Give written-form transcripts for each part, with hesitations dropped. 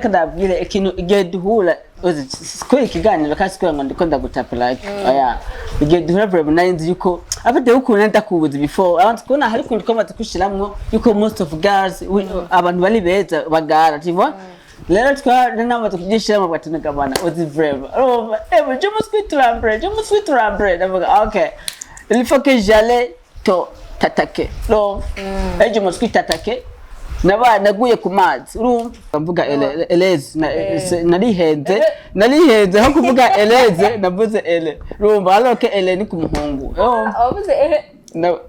kadabwire ikintu igihe duhura ko ikiganiro kasi ngo ndiko ndagutapa like oya igihe duhura problem nzi yuko afite ukuntu ndakubuza before I want to kuna hari kuntu kwamaze kushiramwo yuko most of girls abantu bari beza bagara tivwa lero twamaze kugishiramo batinaga bana ozi brave je me suis tremblé ndavuga okay il faut que j'allais t'attaquer non je me suis attaqué naba naguye ku mazi urumva mvuga eleze narihenze aho kuvuga eleze navuze ele urumva aloke ele ni ku muhungu avuze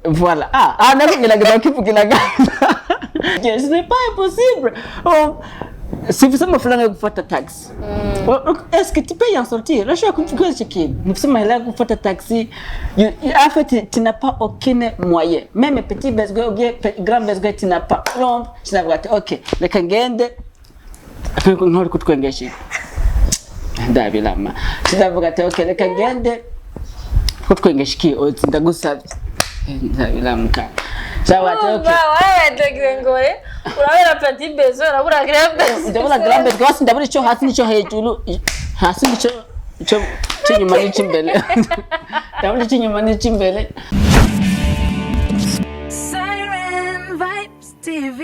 voilà nabigiraga kivugira je ce n'est pas impossible si vous avez fait gufata taxi est-ce que tu peux y en sortir là je suis configuré ce qui nous sommes là gufata taxi en fait tu n'as pas aucun moyen même petit besoin ou grand besoin tu n'as pas non tu n'as pas OK reka ngende nkori kutwengeshi ndabilama ndavuga ati OK reka ngende kutwengeshiki ndagusabye ndabilamuka sawa ati OK ngore urabera petit besoin urabura grand besoin ndabura grand besoin kasi ndabura ico hasi nico hejuru hasi nico cy'inyuma n'icy'imbere ndabura icy'inyuma n'icy'imbere Siren Vibes TV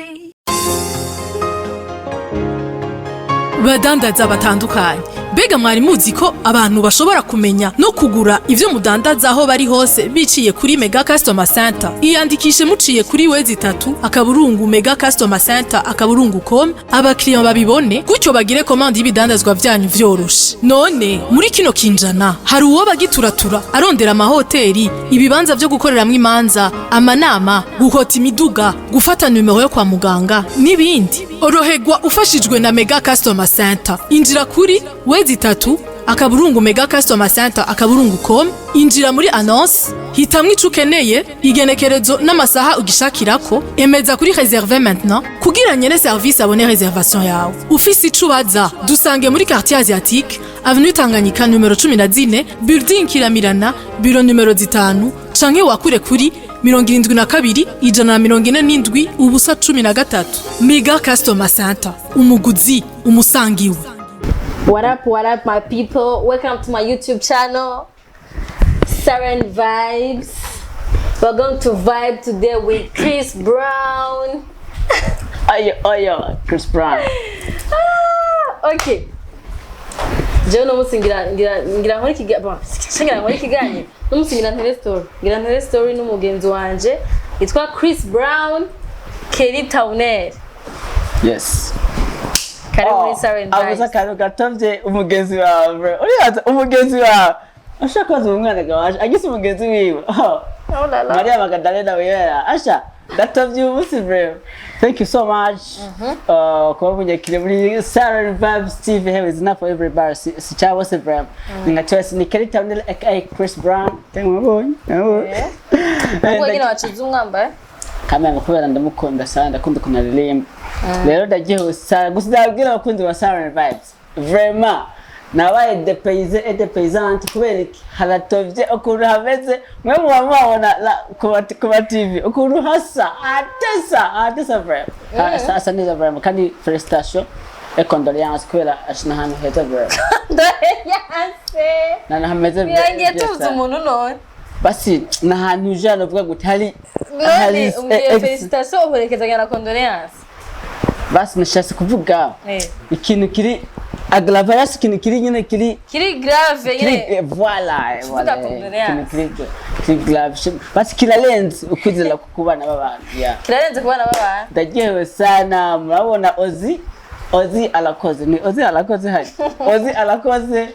badandaza batandukanye bega mwari muzi ko abantu bashobora kumenya no kugura ivyo mudandaza aho bari hose biciye kuri Mega Customer Center iyandikishe muciye kuri wezi 3 akaburungu Mega Customer Center akaburungu.com abakiriya babibone gutyo bagire commande y'ibidandazwa vyanyu vyoroshe none muri kino kinjana hari uwo bagituratura arondera amahoteli ibibanza vyo gukoreramwe imanza amanama guhota imiduga gufata numero yo kwa muganga nibindi orohegwa ufashijwe na Mega Customer Center injira kuri wezi 3 akaburungu Mega Customer Center akaburungu.com injira muri annonce hitamwe icukeneye igenekerezo n'amasaha ugishakirako emeza kuri réserver maintenant kugira nyene service abone réservation yawe ufise icubaza dusange muri quartier asiatique avenue Tanganyika numero 14 building Kiramirana bureau numero 5 canke wakure kuri 72 147 ubusa 13 Mega Customer Center umuguzi umusangiwe. What up my people, welcome to my YouTube channel Siren Vibes. We're going to vibe today with Chris Brown. Chris Brown. Okay. Je no musingira nkora kiganye. No musingira ntere story n'umugenzi wanje itwa Chris Brown Kelly Townaire. Yes. Karibu Siren Vibes. Avuza kano gatovye umugenzi wawe bro. Uriyaza umugenzi wawe. Ashaka kuza umwana gawaje agise umugenzi wiwe. Maria Magdalena wera. Asha gatovye ubusi bro. Thank you so much. Kwa munyakire muri Siren Vibes TV here is enough for everybody. Si chawo se bro. Ningatwese ni Kelly Townaire aka Chris Brown. Tengwabonye. Ngo nyine wacize umwamba. Kamera kubera ndamukunda sana ndakunda kunaririmba. Lero ndagiye gusidabwira abakunzi ba Siren Vibes. Vraiment nabaye depaysante kubera iki haratovye ukuntu hameze mwe mubabona kuba TV ukuntu hasa atesa vraiment asa neza vraiment kandi felicitation et condoléances kubera ashina hano heza vraiment Condoléances nana hameze yangiye tuvuze umuntu none basi na hantu ujana uvuga gute hari felicitation uherekezanya na condoléances basi nashase kuvuga ikintu kiri agravayas ikintu kiri nyine kiri grave nyine voilà kiri grave basi kiralenze ukuzela kukubana babana kiralenze kubana babana ndagiye sana murabona Ozi alakoze ni Ozi alakoze hari Ozi alakoze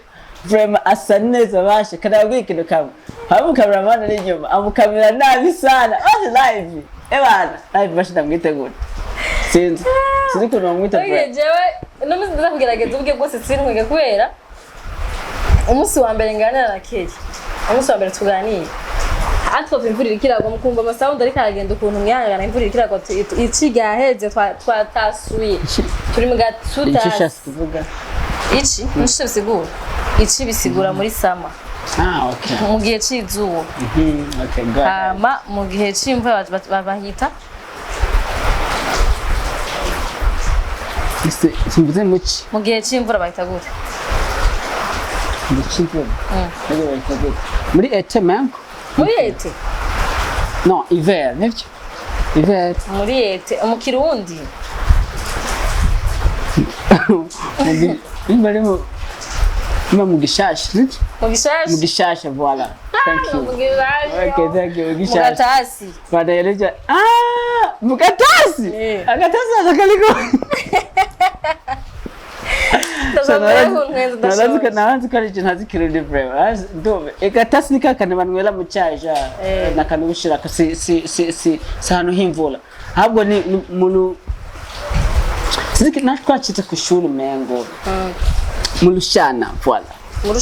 vraiment asa neza bashe kadabwira ikintu kamwe habu cameraman ari nyuma amukamera nabi sana live live bashida mwitegura sinzi kuno mwita bro. Jewe no muzinda kugerageza ubwe bwose sinkwege kubera umunsi wa mbere nganira na Kelly. Umunsi wa mbere tuganira. Atwo imvura ikirago mukumva amasound ari karagenda ukuntu mwihangana imvura ikirago iciga heze twatasuye. Turi mu gatuta. Iki shasi kuvuga. Iki nisho bisigura. Iki bisigura muri sama. Okay. Mu gihe cizuwo. Okay, good. Mu gihe c'imvura babahita simvuze muki mu gihe c'imvura bahita gute muri été même muri ete non hiver nivyo hiver muri ete mu kirundi bari mu gishasha nivyo mu gishasha mu gishasha voilà thank you mu gishasha okay thank you mu gishasha gatasi badayereja mu gatasi Eh. agatasi akaliko nabanzi ko ari ikintu ntazi kirundi breva ndumva agatasi ni kakane banywera mu cyayi ja nakanubushirako si ahantu h'imvura ahubwo ni umuntu sinzi natwacitse ku ishuri mengo mu rushana voilà mu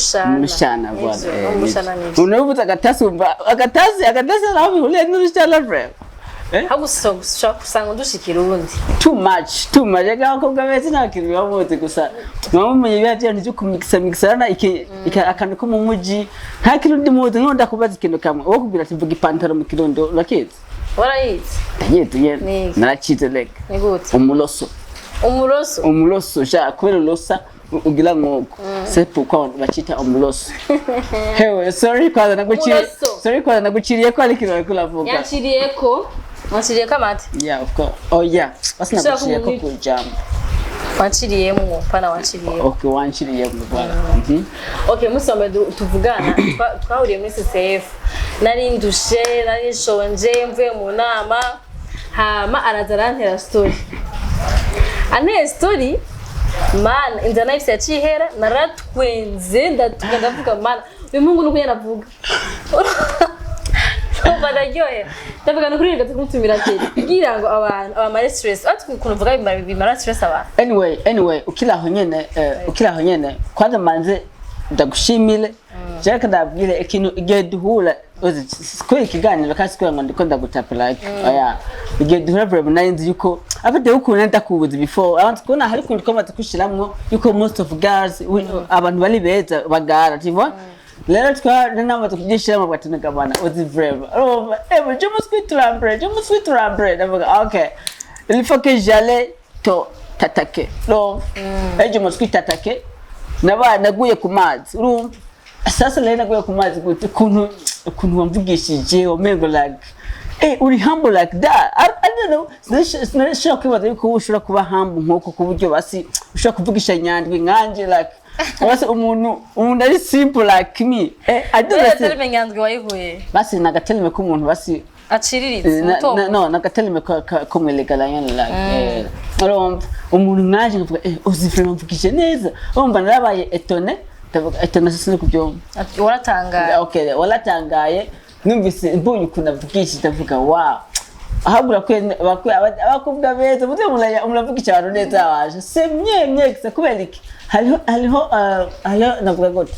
rushana voilà unabuze agatasi umva agatasi naho bihuriye n'urushana breva ahubwo ushobora gusanga udushikira ubundi too much abakobwa beza nta kintu bamuzi gusa mwamumenye ibijyanye byo kumikisa akantu ko mu mujyi nta kirundi muzi nkunda kubaza ikintu kamwe uwo kubwira ati vuga ipantaro mu kirundi urakizi warayizi ndayizi narakize reka ni gute umuroso ja kubera urosa ugira nk'uko c'est pourquoi bacita umuroso hewe sorry kwanza naguciriye ko ari ikintu bariko uravuga wanciriye ko amata yeah of course oh yeah basi naguciriye ko ku jambo wanciriyemwo pana wanciriyemwo okay wanciriyemwo bwana okay musombe tuvugana twahuriye muri CCF nari ndushe nari nshonje mvuye mu nama hama araza arantera story man inzana ifise yacihera naratwenze ndavuga man uyu mungu nuko yanavuga bararyohera ndavuga no kuri kumutumira kiri kugira ngo abantu abamare stress atwukuntu vuga bimara stress abantu anyway ukiraho nyene kwanza manze ndagushimire Jack ndabwire ikintu igihe duhura ko ikiganiro kasi kwa ngo ndiko ndagutapira oya igihe duhura problem narinzi yuko afite ukuntu ndakubuza before abantu kubona hari kundi kwamaze kushiramwo yuko most of girls abantu bari beza bagara tivwa lero namaze kugishiramo bwatinaga bana uzi brave je me suis tremblé ndavuga okay il faut que j'allais t'attaquer donc je me suis attaqué naguye ku mazi urumva sasa leo naguye ku mazi gute kuntu wamvugishije omengo like uri humble like that I don't know sinashaka kwibaza yuko ushobora kuba humble nk'uko ku buryo basi ushobora kuvugisha nyandwi nkanje like basi umuntu ari simple like me I don't know teleme nyandwi wayihuye basi nagateleme ko umuntu basi aciriritse no nagateleme ko mwelegala like umuntu nkanje ngavuga uzi vraiment mvugije neza umva narabaye étonné ndavuga sisi kubyumva waratangaye okay waratangaye numvise mbonye ukuntu avugishije ndavuga wow ahabura abakobwa beza muze muravugisha abantu neza waje semye kubera iki hariho navuga gute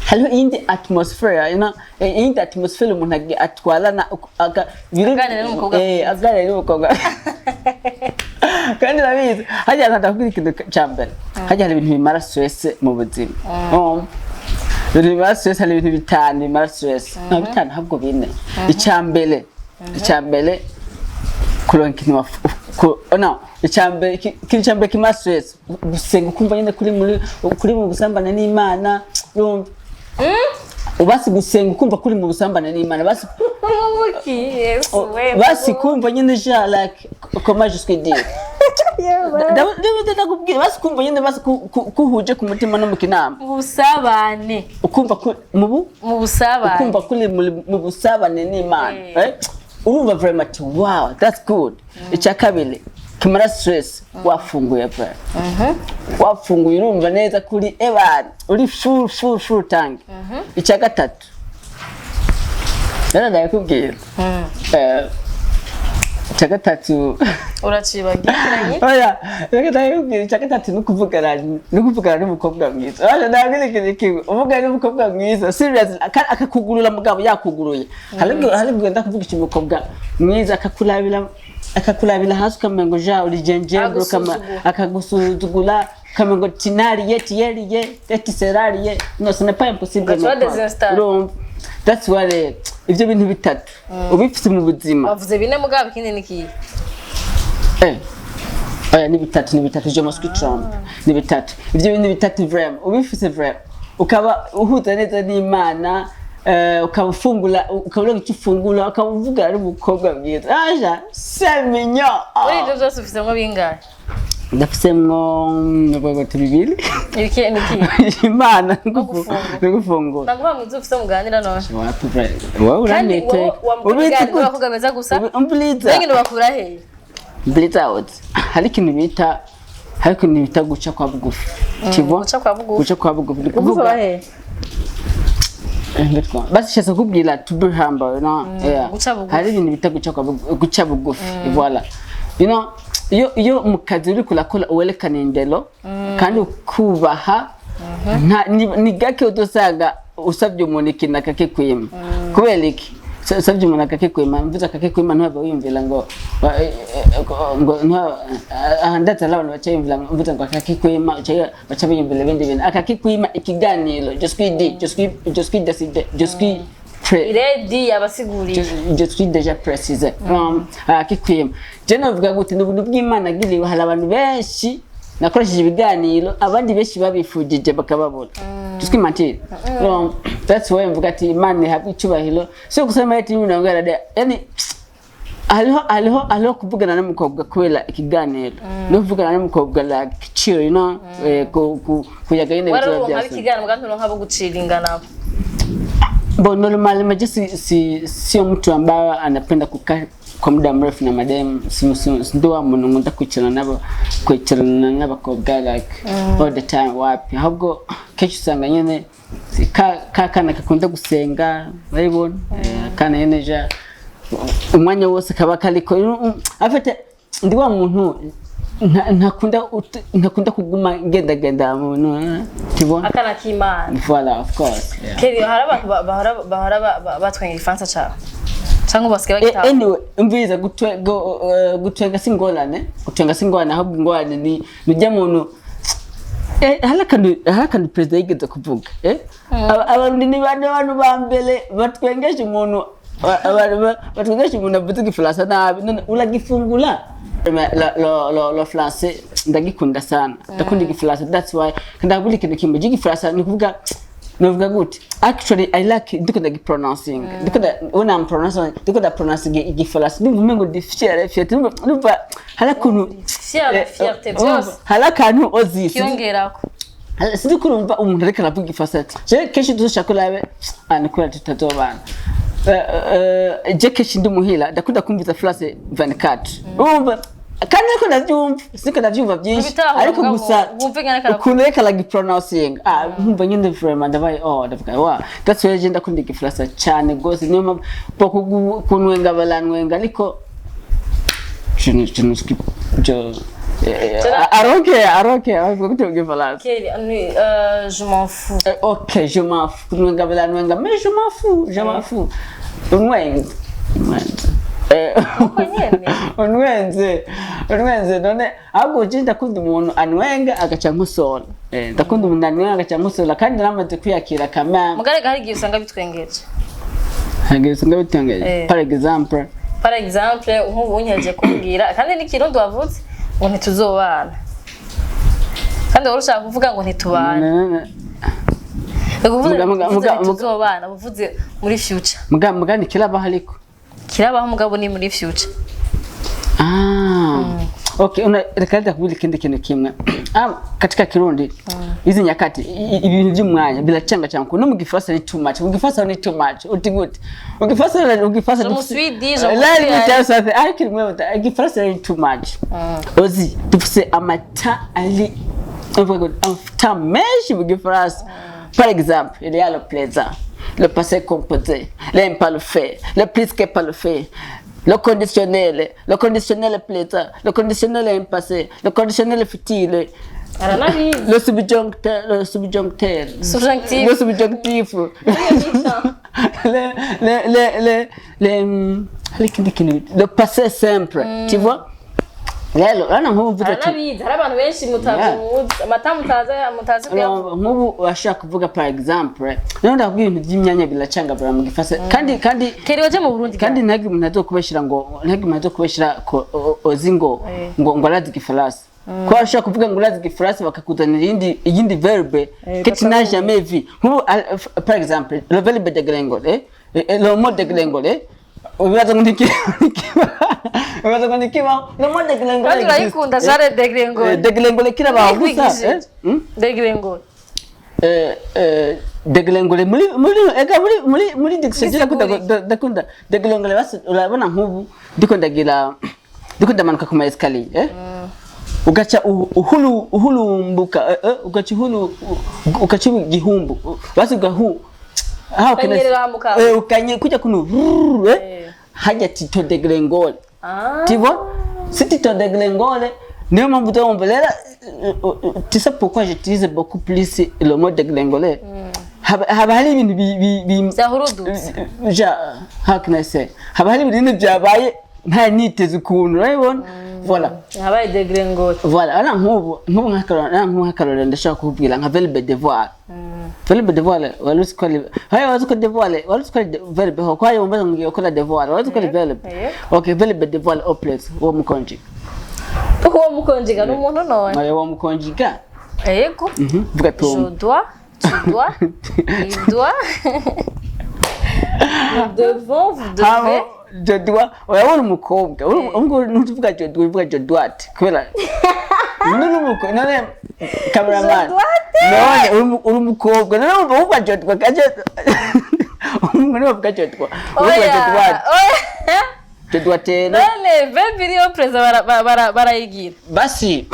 hariho indi atmosphere indi atmosphere umuntu atwarana aganira n'umukobwa kandi nabizi hajya ndakubwira ikintu cyambere hajya hari ibintu bimara stress mu buzima ibintu bimara stress hari ibintu bitanu bimara stress no bitanu habwo bine icyambere kuronka ikintu no icyambere kimara stress gusenga ukumva nyine kuri mu busambane n'Imana urumva basi gusenga ukumva kuri mu busambane n'Imana basi kumva nyine ja like comment je suis dire ndakubwira basi kumva nyine basi kuhuje ku mutima no mu kinama ubusabane ukumva mu busabane ukumva kuri mu busabane n'Imana urumva very much wow that's good icya kabiri kimara stress wafunguye bra wafunguye urumva neza kuri ebana uri full tank icya gatatu ndakubwira icya gatatu uracibagiranye oya ndakubwira icya gatatu nukuvugana n'umukobwa mwiza oya ndabwira uvuga n'umukobwa mwiza serious akakugurura mugabo yakuguruye hari ndakuvugisha umukobwa mwiza akakulabira hasi kamengo ja urijenjebro kama akagusuzugura kamengo tinariye etiserariye no ce n'est pas impossible that's what ibyo bintu bitatu ubifite mu buzima bavuze bine mugabo ikindi niki oya ni bitatu je mosque trompe ni bitatu ivyo bintu bitatu vraiment ubifise vraiment ukaba uhuza neza n'Imana ukabufungula ukabura ikifungula ukavuga ari umukobwa bwiza aja semenyo uri byose ufise ngo bingahe ndafisemo nubwo tubibili iki Imana ngufungura naguha mwiza ufise muganira none wapi wewe uranete ubiti kugameza gusa umbliza ngene bakura he bliza out hari ikintu bita guca kwa bugufi tibo guca kwa bugufi kuvuga he basi shasa kubwira to be humble no hari ibintu bita guca bugufi voilà you know iyo mukazi uri kurakora uwerekana indelo kandi ukubaha ni gake udosaga usabye umuntu ikintu akakikwima kubera iki usabye umuntu akakikwima mvuze akakikwima ntaba wiyumvira ngo ahandatse abantu bacayumvira mvuze ngo akakikwima baca biyumvira ibindi bintu akakikwima ikiganiro je suis Iredi yabasiguriye je suis déjà précisé akikwima je navuga gute n'ubuntu bw'Imana giriwe hari abantu benshi nakoresheje ibiganiro abandi benshi babifujije bakababura tuskimatira that's why mvuga ati Imana ihabwe icyubahiro so gusema ati n'ingara yani haliho kuvugana n'umukobwa kwela ikiganiro no kuvugana n'umukobwa like chill you know kuyaga yene bityo byose wari ikiganiro muganturo nkabo guciringa nabo bon normalement sio mtu ambaye anapenda kukaa kwa muda mrefu na madem ndio umuntu nkunda kwicarana n'abakobwa like all the time wapi ahubwo kenshi usanga nyene kana kakunda gusenga urabona kana nyene ja umwanya wose kaba kaliko afite ndi wa muntu ntakunda kuguma genda muntu tibona akana k'Imana voilà of course keri hari abantu bahora batwenga ifaransa cyane cyangwa basigaye bagitaha anyway umviza gutwenga singorane ahubwo ingorane ni nujya muntu halakandi president yigeze kuvuga abantu ni abantu bambele batwengeje umuntu batwengeje umuntu avuga ifaransa nabi none uragifungula lo français ndagikunda sana ndakunda igifaransa that's why ndabuli kintu kimwe igifaransa ni kuvuga navuga gute actually I like ndikunda pronouncing ndikunda when I'm pronouncing ndikunda pronounce igifaransa ndumva ngo fierté ndumva halakunu fierté byose halakanu ozisi kiyongerako sindi kurumva umuntu ariko aravuga igifaransa je kenshi dushaka labe anikora tutazobana je kenshi ndumuhila ndakunda kumviza France 24 umva kandi ariko ndavyumva siko ndavyumva byinshi ariko gusa ukuntu reka like pronouncing nkumva nyine vraiment ndabaye ndavuga wa that's why agenda kundi igifaransa cyane gose niyo mpamvu kunwenga balanwenga ariko je skip aroke avuga gute igifaransa je m'en fous OK je m'en fous kunwenga balanwenga mais je m'en fous unwenga unwenze none ahubwo je ndakunda umuntu anwenga agaca nkusola ndakunda umuntu anwenga agaca nkusola kandi namaze kwiyakira kama mugarega hari giye usanga bitwengeje par exemple nk'ubu unyeje kumbwira kandi n'ikirundo wavutse ngo ntituzobana kandi wari ushaka kuvuga ngo ntitubana tuzobana buvuze muri future mugani kiraba hariko kirabaho mugabo ni muri future okay reka kubwira ikindi kintu kimwe katika Kirundi hizi nyakati ibintu by'umwanya bilacanga cyane ko no mu Gifaransa ni too much mu Gifaransa ni too much uti gute mu Gifaransa je suis dit Gifaransa ni too much ozi tufise amata ali amata menshi mu Gifaransa par exemple il y a le présent le passé composé l'imparfait le plus que parfait le conditionnel présent le conditionnel imparfait le conditionnel futur le subjoncteur le subjonctif le passé simple tu vois rero ana nkubu mvuze ati aranabizi hari abantu benshi mutazi amata mutazi kuyavuga nkubu washaka kuvuga par exemple none ndakubwira ibintu by'imyanya biracangabura mu gifase kandi keri waje mu Burundi kandi ntagi umuntu azokubeshira ngo ntagi umuntu azokubeshira ko ozingo ngo arazi gifaransa ko ashaka kuvuga ngo arazi gifaransa bakakuzanira iyindi verbe que tu n'as jamais vu nkubu par exemple le verbe de gringoler le mot de gringoler ubibaza ngo nikiba no mot de gringoler kandi urayikunda jare de gringoler kirabaho gusa de gringoler deglengole muri dictionnaire dakunda deglengole basi urabona nkubu ndiko ndamanuka ku escalier ugaca uhulumbuka ugaca igihumbu basi ukanye kujya kuno hajya tito deglengole tivo si tito deglengole Néo mpamvu ndumva rero tu sais pourquoi j'utilise beaucoup plus le mot de glingole haba hari ibintu how can I say haba hari ibintu byabaye nta niteze ukuntu urabibona voilà habaye de glingole voilà ana nkubu nk'akarora ndashaka kubwira nka verbe devoir verbe devoir walusikole hayo wazuko devoir walusikole verbe ho kwayo mbaza ngiye gukora devoir wazuko verbe okay verbe devoir au place wo mukonje uwo mukonjiga n'umuntu none ayo wo mukonjiga yego vuga to je dois tu dois il doit nous devons vous devez je dois oya uri mukobwa ngo ntuvuga je dois uvuga je dois kubera none cameraman none uri mukobwa none uvuga je dois kaje umuntu uvuga je dois uvuga je dois je dois te none verbe iriho preza barayigira basi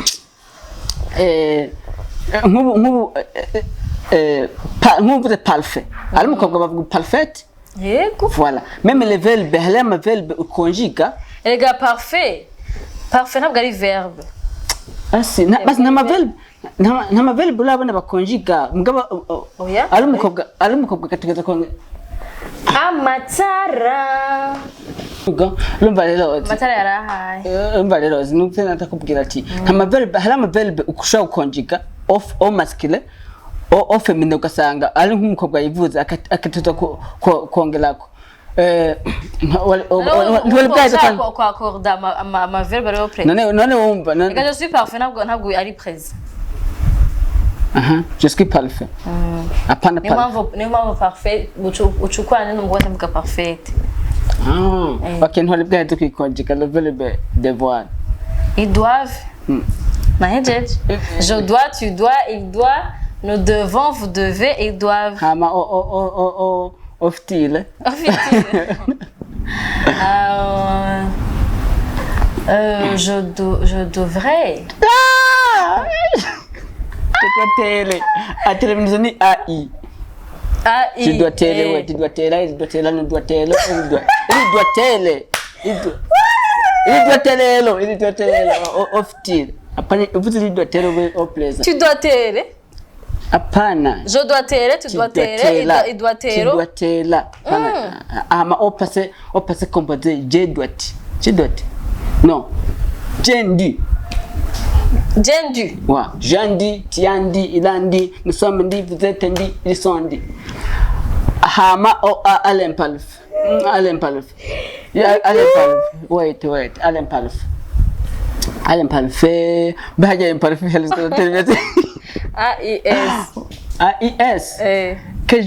nkubu mvuze parfait ari mukobwa bavuga parfait yego voilà même les verbes halama verbe conjuga ega parfait ntabwo ari verbe basi nta verbe urabona bakonjuga mugaba ari mukobwa kategeza ko amatara lumva rero amatara yarahaye lumva rero zinumve natakubwira ati nta verbe halama verbe ukusha conjuga au masculine au féminin ugasanga ari nk'umukobwa yivuze akatuza kongerako wali bwaje kwa accorda ma verbe rero près none wumva none je suis parfait ntabwo ari près je suis parfait apana nimamvo parfait uchukwana n'umugore mvuga parfaite okay ntwali bwaje kwikonjika le verbe devoir ils doivent je dois tu dois il doit nous devons vous devez ils doivent hama oftile je devrais tele atele mzoni ai tu dois tele ouais tu dois tele nous doit tele il doit tele oftile apana uvuze il doit tele au plaisir tu dois tele apana je dois tele tu dois tele il doit tele tu dois tele ama au passé composé je dois non jendi wa jandi tiandi ilandi nisomndi vuzetendi lisondi hama o alempalf ya alempalf wait alempalf baja empalf helis AIS que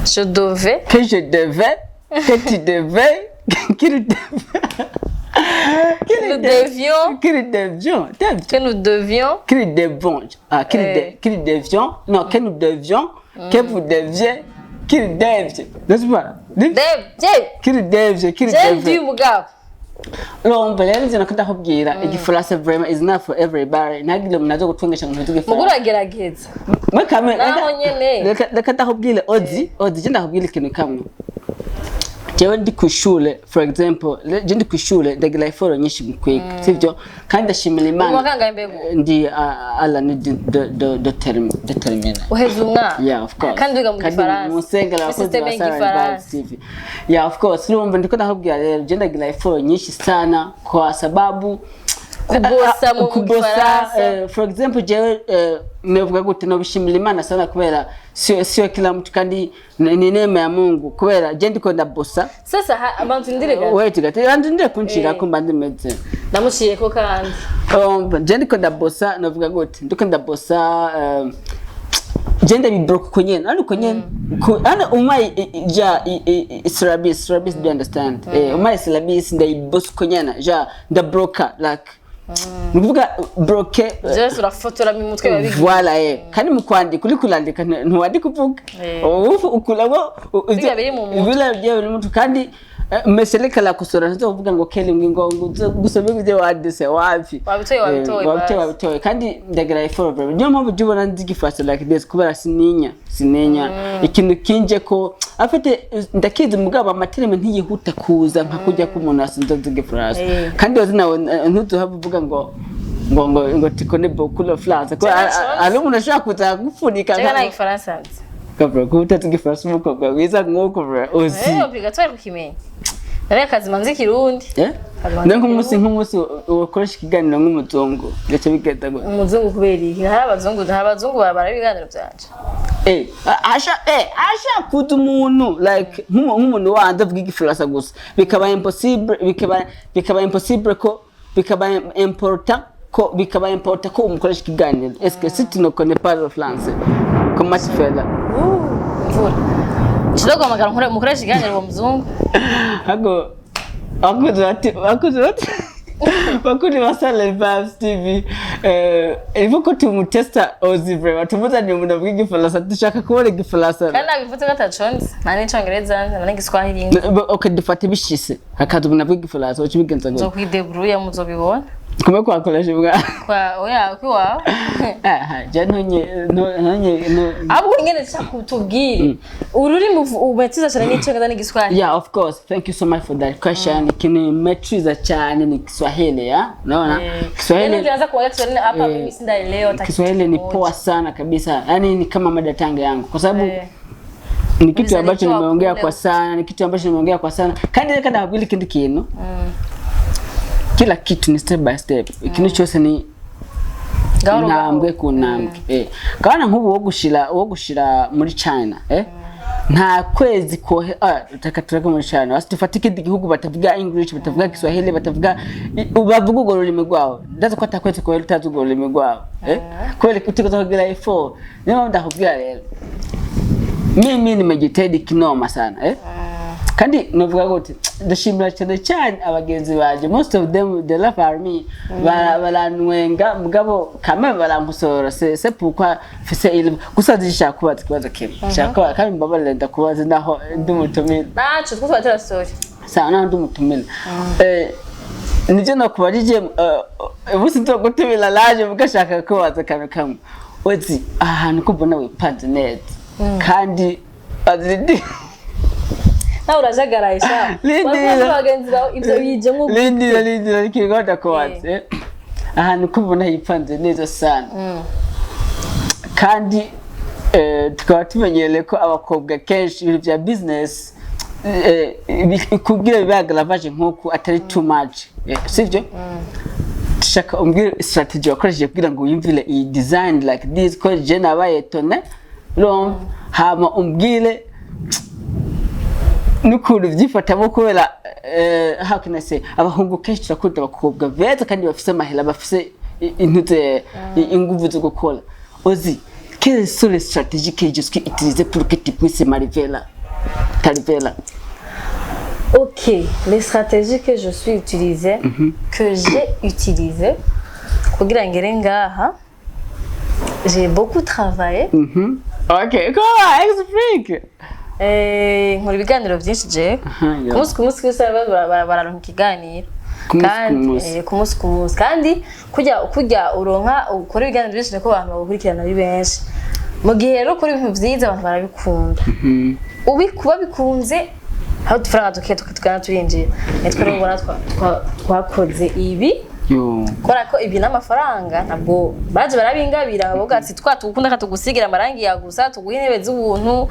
je devais que tu devais qu'il devait que nous devions que vous deviez qu'il devait n'est-ce pas qu'il devait Lo mbele zinakunda kubwira igifaransa vraiment is not for everybody nagile munazo gutwengesha ngo tuge mugura agerageza mwekame naho nyene reka ndakubwira odi je ndakubwira ikintu kamwe jewe ndi kwishule for example je ndi kwishule ndagira iforo nyinshi mukwiga sivyo kandi ndashimira Imana umuganga imbego ndi ala ni de terme determine uheze umwaka yeah of course kandi wiga mu gifaransa musengera abakozi ba Sara TV yeah of course urumva ndiko ndakubwira rero je ndagira effort nyinshi sana kwa sababu kubosa for example je nevuga gute no bishimira Imana sana kubera sio kila mtu kandi ni neema ya Mungu kubera je ndiko ndabosa sasa abantu ndire gato wait gato ndire kunshira ko mbandi meze ndamushiye ko kandi je ndiko ndabosa navuga gute ndiko ndabosa je ndabibroke ko nyene ariko nyene ana umai ja syllabus do you understand umai syllabus ndayibosa ko nyene ja ndabroka like nukuvuga broke just urafotora mu mutwe wa bigi voilà kandi mu kwandika uri kulandika ntiwandika uvuga ukulabo ibila bye mu kandi meseleka la kusora nzo uvuga ngo kele ngo gusome guje wadise wapi wabitoye kandi ndagira iforo bro nyo mpamvu jubona ndigifasa like this kubera sininya ikintu kinje ko afite ndakizi mugabo amatereme ntiyihuta kuza nka kujya ku muntu asinzo ndigifasa kandi wazina ntuduhava uvuga ngo tikone beaucoup France ko ari umuntu ashaka kuza gufunika cyangwa ifaransa kabro ko utatigifaransa umukobwa wiza nk'uko bro ozi obligatoire kukimenya Nare kazi manzi kirundi. Nk'umunsi ukoresha ikiganiro nk'umuzungu. Gace bigenda ngo. Umuzungu kubera iki? Hari abazungu barabiganiro byanje. Asha kudu umuntu like nk'umuntu wanda avuga igifaransa gusa. Bikaba impossible ko bikaba important ko umukoresha ikiganiro. Est-ce que si tu ne connais pas le français? Comment tu fais là? Chidogo magara mukoresha ikiganiro mu muzungu. Akuzuati. Bakuri basala Vibes TV. Ivo ko tumutesta ozivre. Watumuza ni umuntu avuga igifaransa dushaka kubona igifaransa. Kandi abivuze gatachonze. Nani cyongereza nani giswahili. Okay dufate bishise. Akazi umuntu avuga igifaransa cyo bigenza ngo. Zo kwidebrouiller muzobibona. Kuma kwakoresha bwa. Kwa oya kwiwa. Je ntonye Abo ngene cyakutubwire. Ururi ubetiza cyane n'icyongereza n'igiswahili. Yeah, of course. Thank you so much for that question. Kini metriza cyane ni Kiswahili ya. Unaona? Kiswahili. Nilianza kuongea Kiswahili hapa mimi sindaelewa hata. Kiswahili ni poa sana kabisa. Yaani ni kama mada tanga yangu kwa sababu ni kitu ambacho nimeongea kwa sana. Kandi kada habili kindi kintu. Kila kitu ni step by step. Ikintu cyose ni ntambwe ku ntambwe. Kana nk'ubu wo gushira muri China, nta kwezi ko utakaturaka muri China. Wasi tufatike igihugu batavuga English, batavuga Kiswahili, batavuga ubavuga urwo rurimi rwawe. Ndaza ko atakwezi ko utazi urwo rurimi rwawe. Kweli kutekoza kugira ifo. Niyo ndakubwira rero. Mimi nimejitahidi kinoma sana, kandi navuga gute ndashimira cyane abagenzi baje, most of them they love army baranwenga mugabo kame baramusora c'est pourquoi fise il gusazisha kubaza kibazo kimwe shaka kandi mbabarira ndakubaza naho ndumutumira naco twatera story sana ndumutumira nije nakubarije ubusi to gutumira laje mugashaka kubaza kamwe ozi ahantu kubona wipanze neza kandi azidi na urajagaraisha bagenzi bawe ibyo bije nko Lindi kigoda kwatse ahantu kubona yipanze neza sana kandi tukaba tumenyereye ko abakobwa kenshi ibintu bya business kugira bibagaravaje nk'uko atari too much sivyo shaka umbwire strategy wakoresheje kugira ngo uyimvire iyi design like this ko je nabaye Townaire long hama umbwire nukuru vyifatamo kubera how can I say abahungu kenshi turakunda abakobwa beza kandi bafise amahera bafise intute inguvu zo gukora ozi quelles sont les stratégies que je suis utilisées pour que tu puisses m'arriver là OK, les stratégies que je suis utilisées que j'ai utilisées kugira ngere ngaha j'ai beaucoup travaillé OK, quoi explique nkora ibiganiro byinshi je ku munsi bararonka ikiganiro kandi ku munsi kandi kujya uronka ukora ibiganiro byinshi niko abantu bagukurikirana ari benshi mu gihe rero kuri ibintu byiza abantu barabikunda ubikuba bikunze aho dufaranga tukana turinjira nitwe rero ubona twakoze ibi yo kora ko ibi n'amafaranga ntabwo baje barabingabira bavuga ati twatugukunda katugusigira amarangi yagusa tuguhe intebe z'ubuntu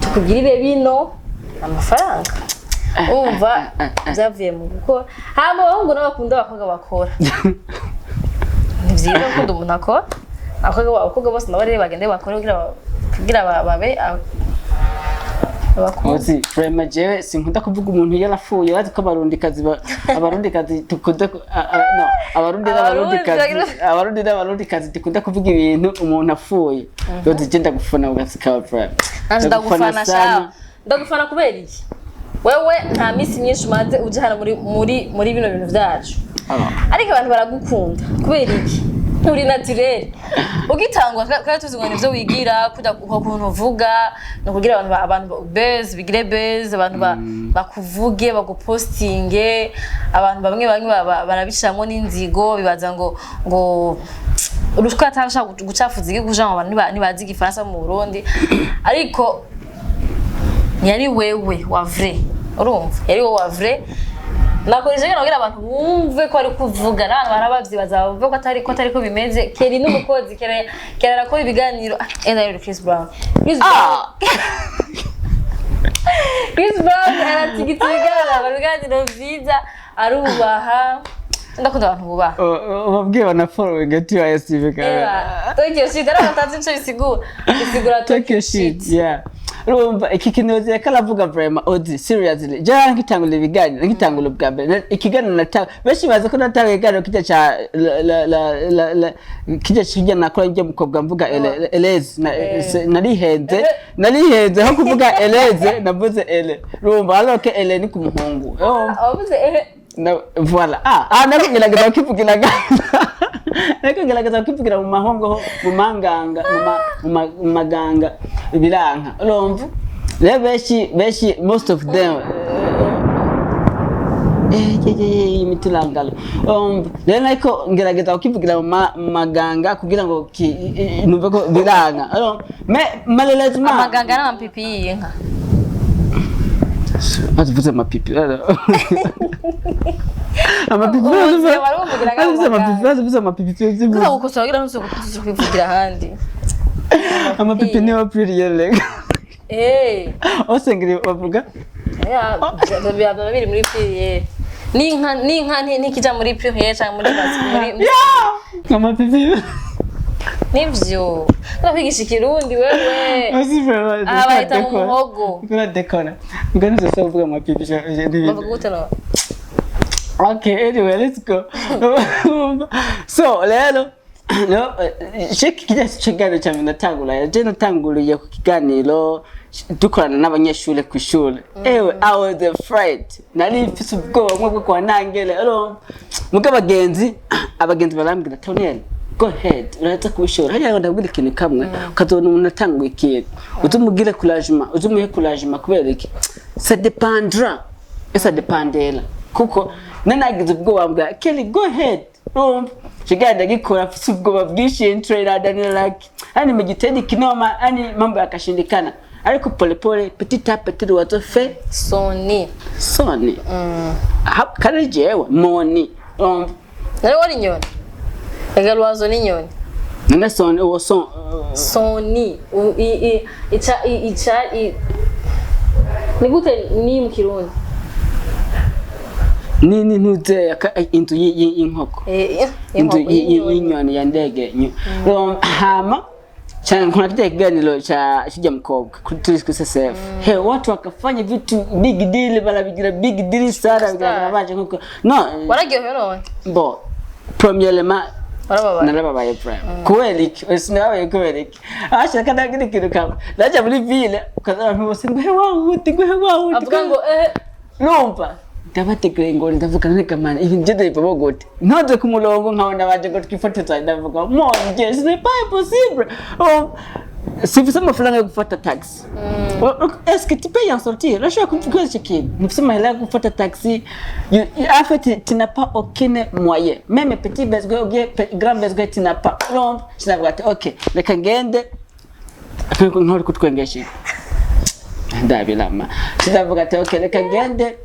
tukugirire bino amafaranga umva byavuye mu gukora hama abahungu n'abakunda abakobwa bakora nivyiza gukunda umuntu akora abakobwa bose nabo rero bagende bakore kugira babe abakozi frame jewe sinkunda kuvuga umuntu yarapfuye bazi ko abarundikazi tukunda no abarundi n'abarundikazi tukunda kuvuga ibintu umuntu apfuye yo zigenda gufana ugasika frame ndagufana sha ndagufana kubera iki wewe nta misi myinshi umaze uje hano muri bino bintu vyacu ariko abantu baragukunda kubera iki uri naturel ugitangwa kandi tuzi ngo nivyo wigira kujya ukuntu uvuga no kugira abantu buzz bigire buzz abantu bakuvuge bagupostinge abantu bamwe barabishamwe n'inzigo bibaza ngo urushaka atasha gucafuza igi kuja abantu nibazi igifaransa mu Burundi ariko yari wewe wa vrai urumva yari wewe wa vrai nakoresha ngena kugira abantu bumve ko ari kuvuga n'abantu barabavyi bazabumva ko atari ko bimeze keri n'umukozi kerera ko ibiganiro enda Chris Brown aratigitiga ibiganiro vyiza arubaha ndakunda abantu bubaha babwiye bana following to ISTV kana tokyo shit aratanze ico bisigura tokyo shit yeah rumva iki kinoze kalavuga vraiment odi seriously jana nkitangula ibiganiro nkitangula ubwa mbere ikiganiro nata beshi baza ko natawe ikiganiro kijya cha kijya kijya nakora njye mukobwa mvuga eleze narihenze aho kuvuga eleze navuze ele rumva aloke ele ni kumuhungu avuze voilà nakugerageza kwivugira mu mahongo mu manganga mu maganga ibiranka urumva rero beshi most of them imiturangalo rero ariko ngerageza kwivugira mu maganga kugira ngo numve ko biranka malheureusement amaganga n'amapipi y'inka avuze amapipi amapipi niyo pluriel osengere bavuga biri muri pluriel n'inka ntikija muri pluriel cyangwa muri amapipi nivyo ndakwigisha ikirundi wewe abayita mu muhogo kuna dekona nganze so kuvuga amapipi bavuga gute no okay anyway let's go so lelo no sheki kijya kiganiro cyane natangura je natanguriye ku kiganiro dukorana n'abanyeshuri ku ishuri ewe I was afraid nari mfise ubwoba bwo kwa nangele mugabagenzi abagenzi barambwira Townaire go ahead uraza kubishora hanya ndabwira ikintu kamwe ukazona umuntu atanguye ikintu uzumugire couragement uzumuhe couragement kubera iki ça dépendra ça dépendela kuko nanagize ubwoba bwa Kelly go ahead kiganda gikora afite ubwoba bwinshi trainer Daniel like ani mugitedi kinoma ani mambo yakashindikana ariko pole pole petit à petit wazo fait soni kare jewe moni nari wari nyoni egalwazo ni nyoni nana soni o soni icha ni gute ni mu Kirundi ni ntuze intu y'inkoko intu y'inyoni ya ndege hama cyane kuna kiganiro cha kijya mukobwa kuri SSF watu wakafanya vitu big deal barabigira big deal sana birabaje nkuko no waragiye none bo premièrement narababaye prime kueliki sinabaye kueliki ashaka ndagira ikintu kamwe ndaje muri ville ukazana bose ngo hewa avuga ngo numva ndabategeye ngo ndavuga neka man ibi njye ndabwo gute ntoze ku murongo nkabona baje ngo twifotoza ndavuga mon dieu c'est pas possible si amafaranga yo gufata taxi est-ce que tu peux en sortir là je comprends ce qui nous sommes là gufata taxi en fait tu n'as pas aucun moyen même petit besoin ou bien grand besoin tu n'as pas donc je n'avais pas OK reka ngende akako nkori kutwengesha ndabilama ndavuga ati OK reka ngende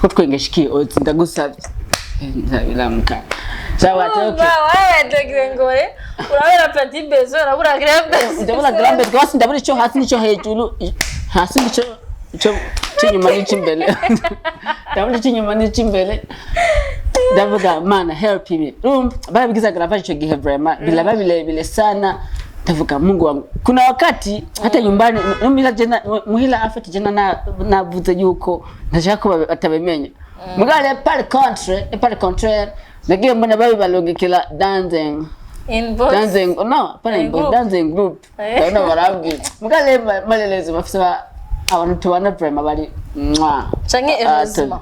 kutwengesha ki ndagusabye ndabiramka sawa toke wewe tegire ngore urabera petit bezo urabura grande ndabura grande twasi ndabura ico hasi nico hejuru hasi nico cy'inyuma n'icy'imbere ndabura icy'inyuma n'icy'imbere ndavuga mana help me barabigiza grave ico gihe vraiment bilaba birebire sana ndavuga Mungu wangu kuna wakati hata nyumbani muhila afite jena navuze yuko ndashaka ko atabemenya mugale par contre nagiye mbona babi balogekela dancing no dancing group no barabwi mugale malelezo bafisa abantu tubana prema bari mwa change heureusement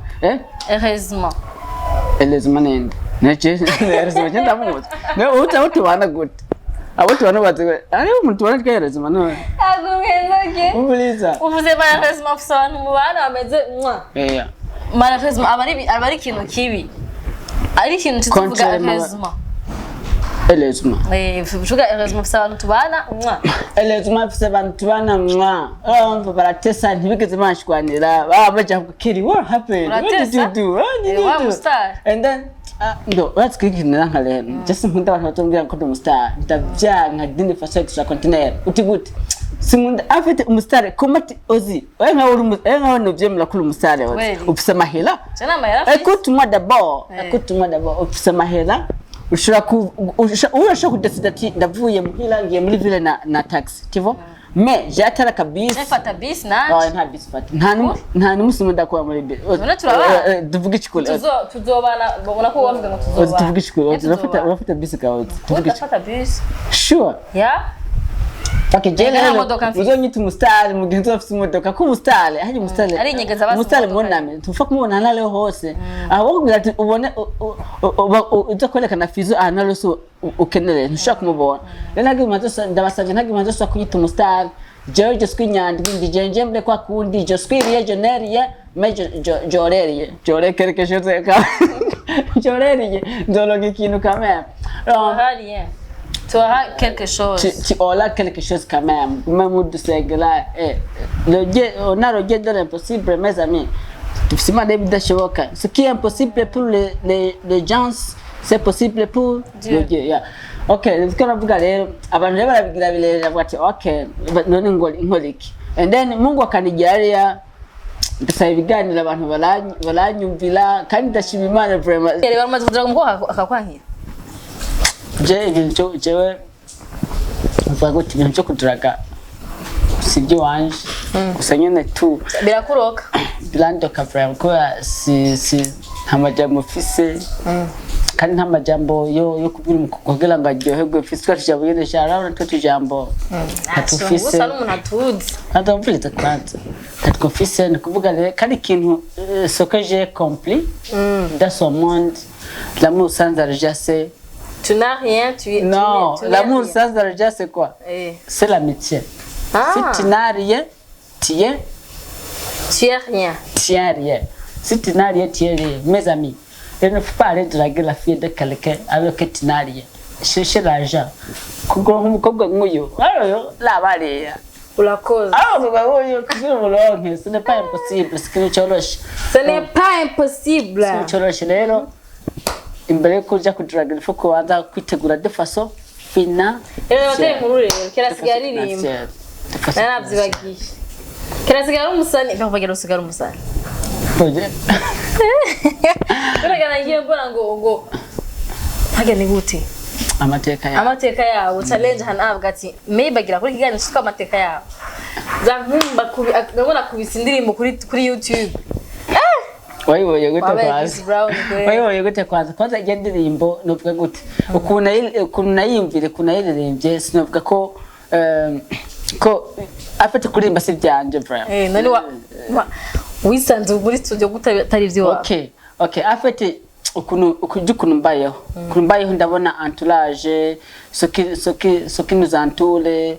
nende nache heureusement ndamuzi no utubana good abo tubana batwe ari umuntu tubana twereza mano agumenzake ubuliza uvuze malheureusement afisa abantu mubana bameze mwa malheureusement abari ikintu kibi ari ikintu kivuga heureusement vuga heureusement afisa abantu tubana mwa heureusement afisa abantu tubana mwa baratesa ntibigeze bashwanira baja kukiri what happened what did you do and then no let's get in nanga lero just nkunda abantu batombira ko umustar ndavyanka dini fasha extra container utiguti simunda afite umustar komati ozi wenga no vyemla kula umustar ozi ufisa mahela cyana mahela ekutuma d'abord ufisa mahela urashaka kudesida ati ndavuye muhila ngiye muri ville na taxi tivo me jatara kabisa fata bis na nta bis fata nta n'umusimu ndakora muri bisi tuvuga ikikole tuzobana babona ko wavuga ngo tuzobana tuvuga ikikole urafata bis kawe tuvuga fata bis sure okay jene uzonyita umustar mu gihe nzofite imodoka ko umustar hari umustar ari inyegeza basi umustar moname tufa kumubona nale hose aho kugira ati ubone uza kwerekana fizo analo so ukenere ntushaka kumubona rero ntagimaze ndabasavye ntagimaze so kunyita umustar George Squinyandi ndijenje mbe kwa kundi jo squirie jonerie major jore quelque chose ka jorerie ndologa ikintu kamera tu as quelque chose tu as quelque chose quand même de segla on a regardé de l'impossible mes amis c'est pas d'ashoboka ce qui est impossible pour les gens c'est possible pour Dieu yeah okay ndikora vuga rero abantu barabigira birera bati okay none ngoliki and then Mungu akanijalia ndasaba ibiganira abantu baranyumvira kandi ndashima Imana vraiment rero bamaze kugira ngo akakwankira jewe mvuga ngo ibintu cyo kuduraga sibyo wanje gusa nyene tu birakuroka birandoka vraiment ko si ntamajambo mfise kandi ntamajambo yo kubwira kugira ngo aryoherwe mfise twashije buyene cyara natwe tujambo atufise usa n'umuntu atuzi atamviriza kwanza atufise ni kuvuga rero kandi ikintu ce que j'ai compris dans ce monde l'amour sans argent c'est tu n'as rien, tu es... Non, l'amour sans argent, c'est quoi? C'est l'amitié. Si tu n'as rien, tu es... Tu es rien. Tu es rien. Si tu n'as rien, tu es rien. Mes amis, il ne faut pas aller draguer la fille de quelqu'un alors que tu n'as rien. Cherchez l'argent. La cause. Ce n'est pas impossible. Ce n'est pas impossible. Imbere kuja kudraga ifuko wanza kwitegura de façon fina bateye murire kirasiga ririmba naravyibagiye kirasiga umusani bavugira usigara umusani oje uragana ngiye mbona ngo hagene gute amateka yawo challenge hanavuga ati mebagira kuri kiganiro cyitwa amateka yawo zankumba kubona kubisindirimbo kuri YouTube wayiboye gute kwanza igendirimbo novuga gute ukuntu nayimvire kunayiririmbye sinovuga ko afite kurimba si byanje vraiment nani wisanze muri studio gutari ivyo okay afite ukuntu mbayeho ndabona entourage ce qui nous entoure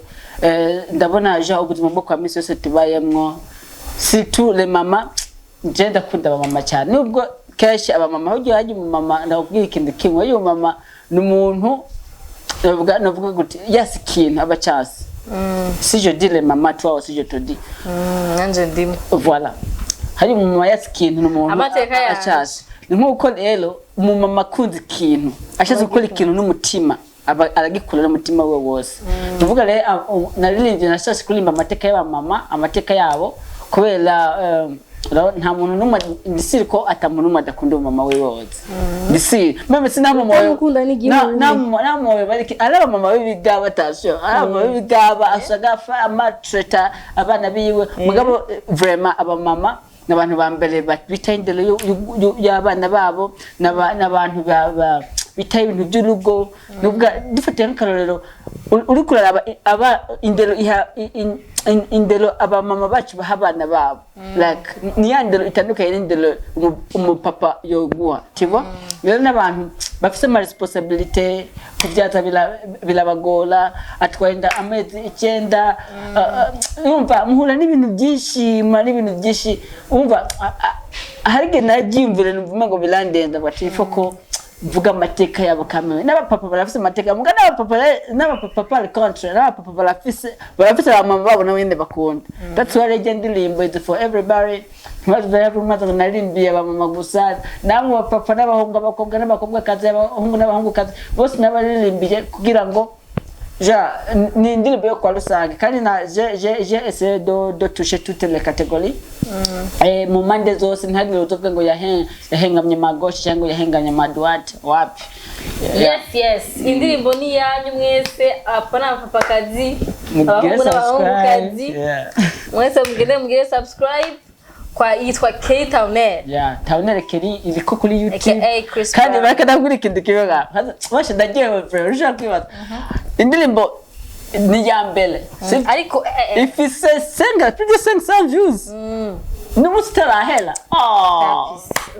ndabona ja ubuzima bwo kwa misi yose tubayemwo surtout les mamas jenda kunda mama cyane nubwo keshi abamama hoje yaje mu mama ndabwira ikindi kimwe uyu mama numuntu navuga guti yasi kintu abacyasi si je dis les mamas toi aussi je te dis nanje ndimo voilà hari mu mama yasi kintu numuntu abacyasi nkuko rero umumama akunze ikintu ashatse gukora ikintu n'umutima aragikora n'umutima we wose tuvuga rero naririmbye nashatse kuririmba amateka y'abamama amateka yabo kubera nta muntu n'umwe ndisiri ko atamuntu n'umwe adakunda umumama we wose ndisiri meme sina mama we bariki araba mama we bigaba atasho araba bigaba ashagafa amatreta abana biwe mugabo vraiment abamama n'abantu bambere bitayindelo y'abana babo n'abantu bitaye ibintu by'urugo nubwo dufatiye nk'akarorero uri kuraraba aba indelo abamama bacu baha abana babo like ni yandelo itandukanye n'indelo umupapa yoguha tivo rero n'abantu bafite ama responsibility kubyaza bilabagora atwenda amezi 9 umva muhura n'ibintu byinshi umva harige najimvire numva ngo bilandenda batifo ko vuga amateka yabo kamwe n'abapapa barafise amateka muga n'abapapa par contre n'abapapa barafise abamama babo n'abende bakunda that's why legend limbo is for everybody everyone narimbiye abamama gusa namwe abapapa n'abahungu abakobwa n'abakobwa kazi abahungu n'abahungu kazi bose nabaririmbiye kugira ngo ni indirimbo yo kwa rusange kandi na j'ai essayé de toucher toutes les catégories mu mande zose ntagire uzovuga ngo yahengamye magoshe cyangwa yahengamye madwate wapi yes indirimbo ni yanyu mwese apa n'abapapa kazi abahungu n'abahungu kazi mwese mugire subscribe kwa yitwa Townaire Townaire keri iriko kuri YouTube kandi barakadagura ikindi kibaga bashe ndagiye bro ushaka indirimbo ni yambele ariko ifise senga plus de 500 views n'umustar hela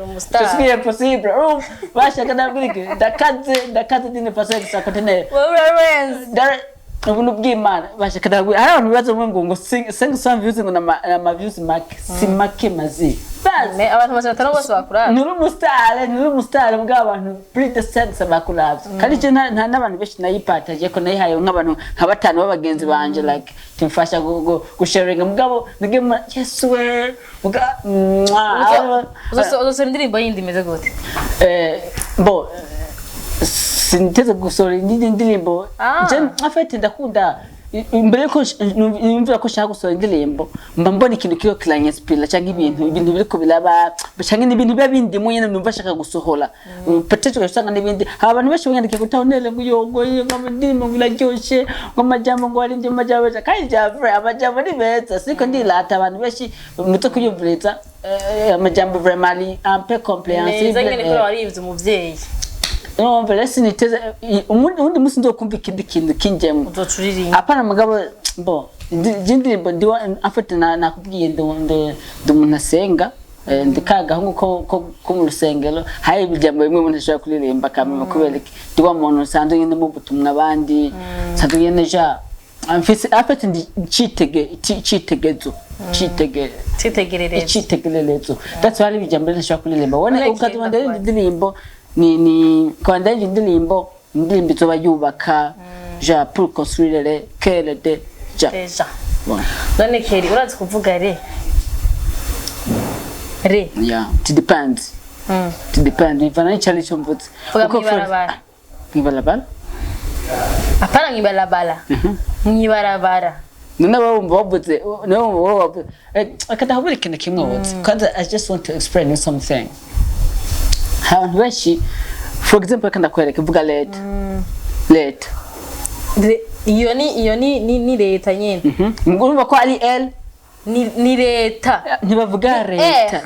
umustar c'est impossible bashe kadagura ikindi ndakaze dine passer sa conteneur ubuntu bw'Imana bashe kadagura hari abantu bibaza ngo 500 views ngo na views make si make mazi me abantu bazatana bose bakura nuri umustar bw'abantu plus de 500 bakuravye kandi je nta n'abantu beshi nayipataje ko nayihaye nk'abantu nka batanu babagenzi banje like timfasha gusharinga mugabo nige Yesuwe muga uzo ndirimbo yindi meze gute bo sinteze gusora indirimbo je afite ndakunda imbere ko nimvira ko shaka gusora indirimbo mba mbona ikintu kiyo klanye spilla cyangwa ibintu biriko bilaba cyangwa n'ibintu biba bindi mu nyene numva shaka gusohora peut-être usanga n'ibindi abantu benshi banyandike kutawunere ngo yogo ngo ngiracyoshe ngo amajambo ngo arinde amajambo kandi javre amajambo ni beza siko ndilata abantu benshi muto kuyumviriza amajambo vraiment un peu compréhensible zangene ko warivye umuvyeyi no mbese niteze undi musi ndokumva ikindi kintu kinjemo uzocuririmba apana mugabo bo indirimbo ndiwa afite nakubwiye ndo umuntu asenga ndikaga nkuko mu rusengero hari ibijambo bimwe umuntu ashobora kuririmba kamwe kubera ndiwa muntu sanzwe nyine mu butumwa abandi sanzwe nyine afite citegererezo that's why ibijambo ashobora kuririmba wone ukatubanda indirimbo ni kwanda indirimbo izoba yubaka pour construire le cœur de déjà none keri urazi kuvuga re it depends ivana cyane cyo mvutse uko ngibalabala apana ngibalabala none bawumva wavuze akadahabura ikintu kimwe wose because I just want to explain you something abantu benshi for example kanda kwereka vuga leta iyo ni leta nyene ngurumva ko ari L ni leta ntibavuga leta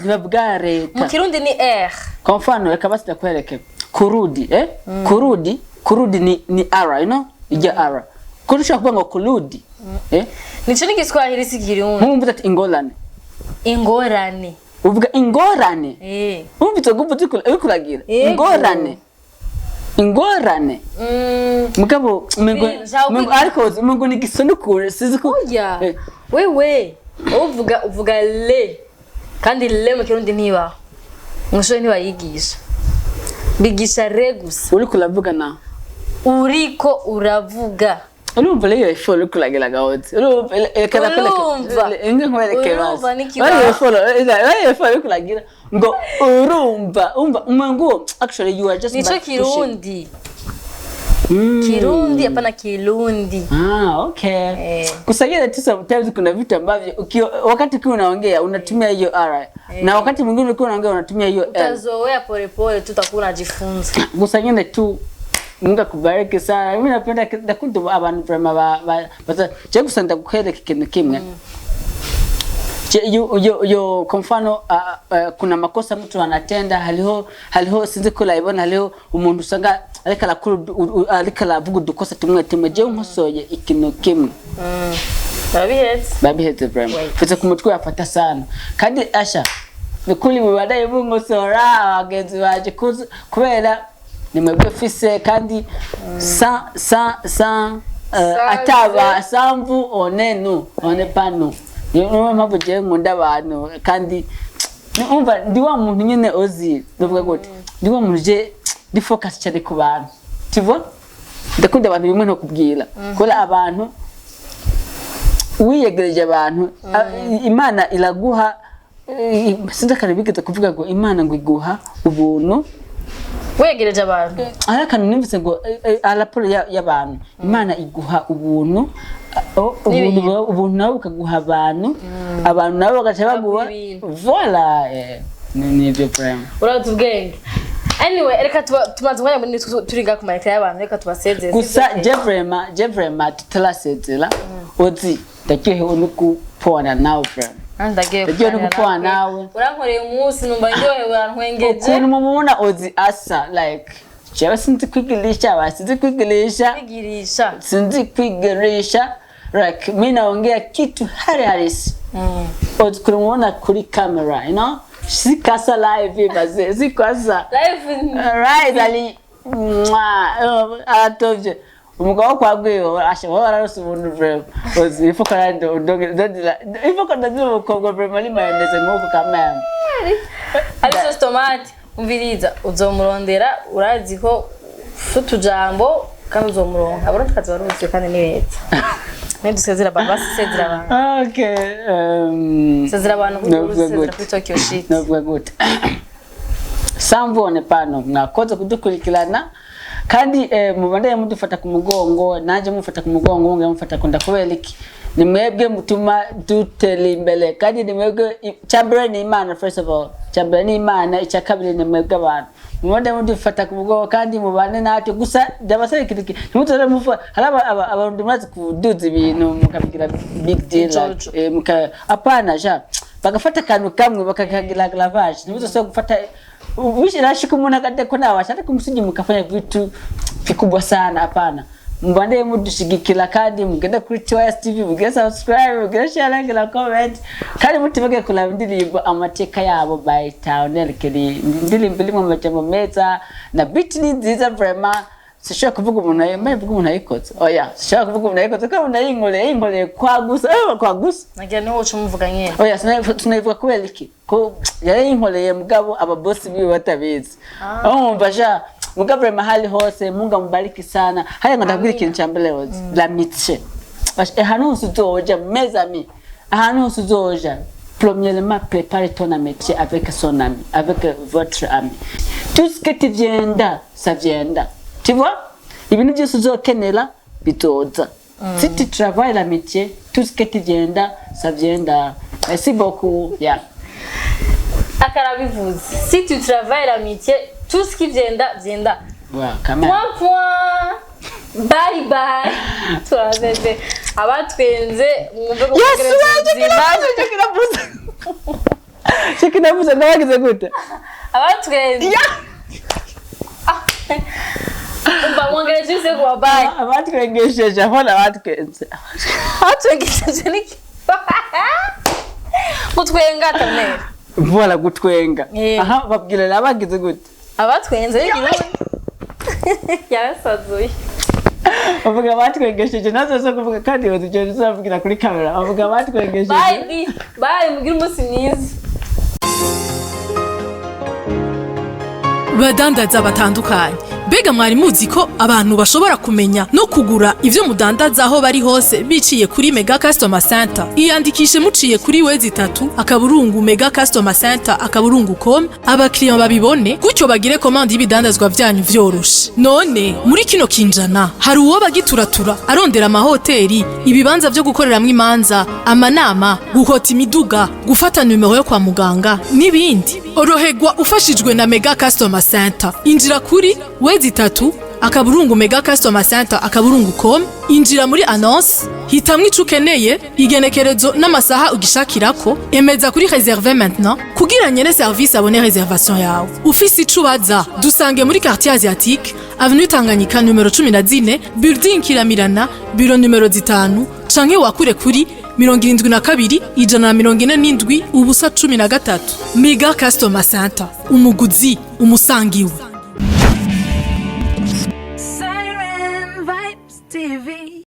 mu kirundi ni R kwa mfano reka basi ndakwereke kurudi ni R you know ija R kurusha kuvuga ngo kurudi nico ni Kiswahili sikirundi mumvuze ati ingorane uvuga ingorane umvitse gupfuta ikuragira ingorane mugabo ariko mungu ni gisonukure siziko wewe uvuga le kandi le mu kirundi ntiba musho ntibayigisha bigisha re gusa uriko uravuga urumva rero ifolo kulagira gahotse urumva ekana kule inge nkwereke basi wari ifolo kulagira ngo urumva umengo actually you are just nico kirundi Kirundi hapana Kirundi. Okay. Kusaidia tu sometimes kuna vitu ambavyo wakati ukiwa unaongea unatumia hiyo R. Na wakati mwingine ukiwa unaongea unatumia hiyo L. Utazoea polepole tutakuwa unajifunza. Kusaidia tu Mungu akubariki sana. Mimi napenda ndakundu abantu prema je kusanda kuhele kikintu kimwe. Yo kwa mfano kuna makosa mtu anatenda haliho sinzi kula ibona haliho umuntu usanga alikala vuga dukosa tumwe je nkosoye ikintu kimwe babihetse brema fite ku mutwe afata sana kandi asha nikuli mubadaye bungosora abagenzi baje kubera nimwebwe fise kandi ataba samvu onenu onepano niyo mpamvu je nkunda abantu kandi umva ndi wa muntu nyene ozi ndavuga gute ndi wa muntu je ndi focus cyane ku bantu tivo ndakunda abantu bimwe no kubwira kola abantu wiyegereje abantu Imana iraguha sinza kare bigeze kuvuga ngo Imana ngo iguha ubuntu wegereje abantu arakana nimvise ngo alaporo y'abantu Imana iguha ubuntu ubuntu nawe ukaguha abantu nabo bagaca baguha voila nivyo prime uratubwenge anyway reka tumaze umwanya munini turiga ku mareka y'abantu reka tubasezeze gusa Jevrema tutarasezera ozi ndakeye unuku pona nawe prime ndagiye nukupoa nawe urankoreye umunsi numva ndyohewe urantwengeje ukuntu mumubona ozi asa like jewe sinzi kwigirisha sinzi kwigirisha like mimi naongea kitu halisi ozi kumuona kuri camera you know sikasa live baze sikasa live right ali atovje umugabo kwagwiwe ashobora wararose ubuntu breve ozi ifoko rando ndodila ifoko ndazimo kogwa breve mali mayoneze nk'uko kamera aliso tomate umviriza uzomurondera urazi ko futujambo kandi uzomuronka abona tukaza barutse kandi nibeza nedusezera baba sezera abantu okay sezera abantu kuri Tokyo shit navuga gute samvone pano mwakoze kudukurikirana kandi mubandeye mudufata ku mugongo naje mufata ku mugongo nge mufata kunda kubeliki ni mwebwe mutuma dutera imbere kandi ni mwebwe cyambere ni Imana first of all cyambere ni Imana icyakabiri ni mwebwe abantu mubandeye mudufata ku mugongo kandi mubane natwe gusa ndabasaba ikiriki nimutore mufa haraba abantu murazi kuduza ibintu mukabigira big deal muka apana ja bagafata kantu kamwe bakakagira glavage nimutose gufata Wishirashika umuntu akadeko nabasha kumusingi mukafanya vitu vikubwa sana hapana mbande mudushigikira kandi mugenda kuri TV mugenda subscribe mugenda share like na comment kandi mutibage kula ndirimbo amateka yabo by Townaire kiri ndirimbo limwe amajambo meza na beat ni nziza vraiment sishaka kuvuga umuntu ayivuga umuntu ayikoze oya sishaka kuvuga umuntu ayikoze ko umuntu ayingole kwagusa nagira niho ucumuvuga nyene oya tunayivuga kubera iki ko yari inkoleye mugabo aba boss biwe batabizi umva mugabo mahali hose Mungu ambariki sana haya ndabwira ikintu cyambere la mitche hano usuzoja mezami hano usuzoja premièrement préparer ton métier avec son ami avec votre ami tout ce que tu viens ça viendra tu vois ibintu byose uzokenera bitoza si tu travailles la métier tout ce que tu viendra ça viendra merci beaucoup yeah akarabivuze si tu travailles la métier tout ce qui viendra voilà quand même point bye bye turazeze abatwenze mwumve ko kinabuza ndabagize gute abatwenze umva mwongereje se kwa bye abatwengesheje hona abatwenze niki gutwenga Townaire voilà gutwenga aha babwira nabagize gute abatwenze yasazuye bavuga batwengesheje nazo zo kuvuga kandi bazije zavugira kuri camera bavuga batwengesheje bye mugira umunsi mwiza badandaza batandukanye Mbega mwari muzi ko abantu bashobora kumenya no kugura ivyo mudandaza aho bari hose biciye kuri Mega Customer Center? Iyandikishe muciye kuri wezi3 akaburungu Mega Customer Center akaburungu.com abakiriya babibone gutyo bagire commande y'ibidandazwa vyanyu vyoroshe. None muri kino kinjana hari uwo bagituratura arondera amahoteli, ibibanza vyo gukoreramwo imanza, amanama, gukota imiduga, gufata numero yo kwa muganga n'ibindi. Oroherwa ufashijwe na Mega Customer Center. Injira kuri wezi3 akaburungu Mega Customer Center akaburungu.com, injira muri annonce, hitamwe ico ukeneye, igenekerezo n'amasaha ugishakirako, emeza kuri réserver maintenant kugira nyene service abone réservation yawe. Ufise ico ubaza dusange muri quartier asiatique, avenue Tanganyika numero 14, building Kiramirana, bureau numero 5, canke wakure kuri 72 147 ubusa 13. Mega Customer Center, umuguzi umusangiwe. Siren Vibes TV.